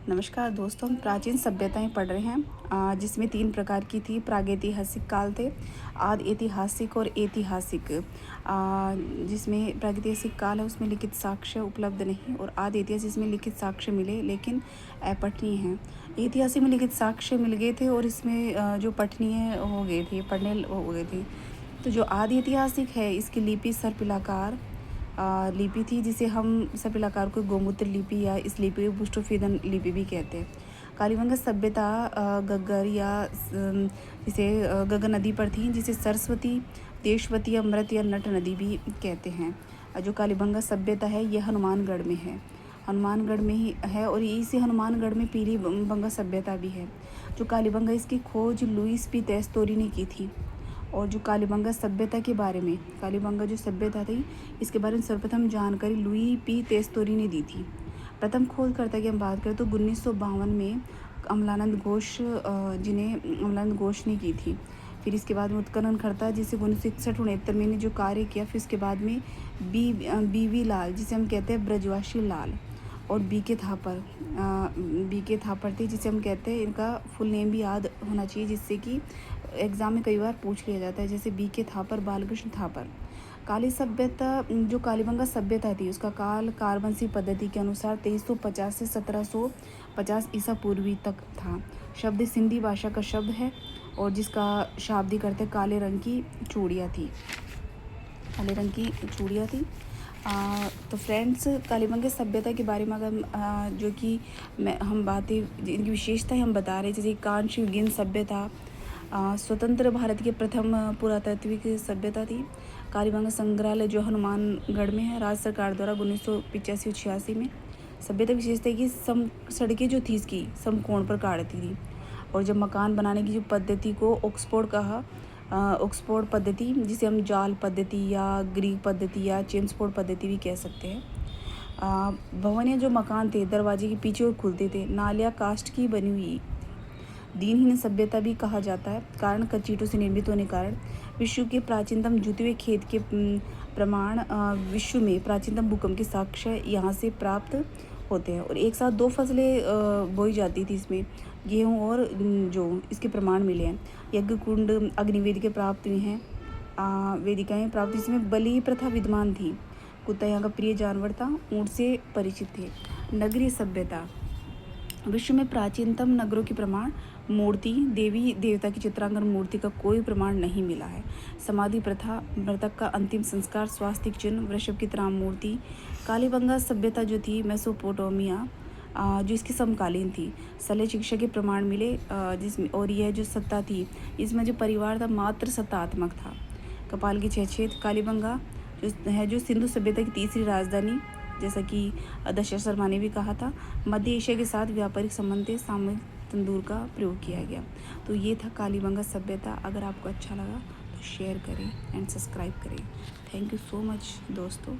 नमस्कार दोस्तों, हम प्राचीन सभ्यताएं पढ़ रहे हैं जिसमें 3 प्रकार की थी। प्रागैतिहासिक काल थे, आदि ऐतिहासिक और ऐतिहासिक। जिसमें प्रागैतिहासिक काल है उसमें लिखित साक्ष्य उपलब्ध नहीं, और आदि ऐतिहासिक जिसमें लिखित साक्ष्य मिले लेकिन अपठनीय हैं। ऐतिहासिक में लिखित साक्ष्य मिल गए थे और इसमें जो पठनीय हो गए थे, पढ़ने हो गए थे। तो जो आदि ऐतिहासिक है इसकी लिपि सर्पिलाकार लिपि थी, जिसे हम सर्पिलाकार को गोमूत्र लिपि या इस लिपि को पुष्टोफेदन लिपि भी कहते हैं। कालीबंगा सभ्यता गग्गर या जिसे गग्गर नदी पर थी, जिसे सरस्वती, देशवती, अमृत या नट नदी भी कहते हैं। जो कालीबंगा सभ्यता है यह हनुमानगढ़ में है, हनुमानगढ़ में ही है, और इसी हनुमानगढ़ में पीली बंगा सभ्यता भी है। जो कालीबंगा इसकी खोज लुईस पी टेस्टोरी ने की थी। और जो कालीबंगा सभ्यता के बारे में, कालीबंगा जो सभ्यता थी इसके बारे में सर्वप्रथम जानकारी लुई पी टेस्टोरी ने दी थी। प्रथम खोजकर्ता की हम बात करें तो 1952 में अमलानंद घोष जिन्हें अमलानंद घोष ने की थी। फिर इसके बाद में उत्खननकर्ता जिसे 1961-69 में ने जो कार्य किया। फिर इसके बाद में बी.वी. लाल, जिसे हम कहते हैं ब्रजवासी लाल, और बी.के. थापर थे, जिसे हम कहते हैं, इनका फुल नेम भी याद होना चाहिए जिससे कि एग्ज़ाम में कई बार पूछ लिया जाता है, जैसे बी.के. थापर, बालकृष्ण थापर। काली सभ्यता, जो कालीबंगा सभ्यता थी उसका काल कारवंशी पद्धति के अनुसार 2350 से 1750 ईसा पूर्वी तक था। शब्द सिंधी भाषा का शब्द है और जिसका शाब्दिक अर्थ है काले रंग की चूड़ियाँ थी, काले रंग की चूड़ियाँ थी। तो फ्रेंड्स, कालीबंगा सभ्यता के बारे में अगर जो कि हम बातें इनकी विशेषताएं हम बता रहे हैं, जैसे कांस्य युगीन सभ्यता स्वतंत्र भारत की प्रथम पुरातात्विक सभ्यता थी। कालीबंगा संग्रहालय जो हनुमानगढ़ में है, राज्य सरकार द्वारा 1985-86 में। सभ्यता विशेषता है कि सड़कें जो थी इसकी समकोण पर काटती थी, और जब मकान बनाने की जो पद्धति को ऑक्सफोर्ड कहा, ऑक्सफोर्ड पद्धति, जिसे हम जाल पद्धति या ग्रीक पद्धति या चेम्सफोर्ड पद्धति भी कह सकते हैं। भवन या जो मकान थे दरवाजे के पीछे और खुलते थे। नालियाँ काष्ठ की बनी हुई, दीनहीन सभ्यता भी कहा जाता है, कारण कच्ची ईंटों से निर्मित होने कारण। विश्व के प्राचीनतम जुते हुए खेत के प्रमाण, विश्व में प्राचीनतम भूकंप के साक्ष्य यहाँ से प्राप्त होते हैं। और एक साथ 2 फसलें बोई जाती थी इसमें, गेहूँ और जो इसके प्रमाण मिले हैं। यज्ञ कुंड, अग्निवेदिका प्राप्त हुई हैं, वेदिकाएँ प्राप्त, इसमें बलि प्रथा विद्यमान थी। कुत्ता यहाँ का प्रिय जानवर था, ऊँट से परिचित थे। नगरीय सभ्यता, विश्व में प्राचीनतम नगरों के प्रमाण, मूर्ति, देवी देवता की चित्रांकन मूर्ति का कोई प्रमाण नहीं मिला है। समाधि प्रथा, मृतक का अंतिम संस्कार, स्वास्तिक चिन्ह, वृषभ की तरह मूर्ति। कालीबंगा सभ्यता जो थी मेसोपोटामिया जो इसकी समकालीन थी। शल्य शिक्षा के प्रमाण मिले, जिसमें, और यह जो सत्ता थी इसमें जो परिवार था मात्र सत्तात्मक था। कपाल के 6 छेद। कालीबंगा जो सिंधु सभ्यता की तीसरी राजधानी, जैसा कि दशरथ शर्मा ने भी कहा था। मध्य एशिया के साथ व्यापारिक संबंध थे, सामूहिक तंदूर का प्रयोग किया गया। तो ये था कालीबंगा सभ्यता। अगर आपको अच्छा लगा तो शेयर करें एंड सब्सक्राइब करें। थैंक यू सो मच दोस्तों।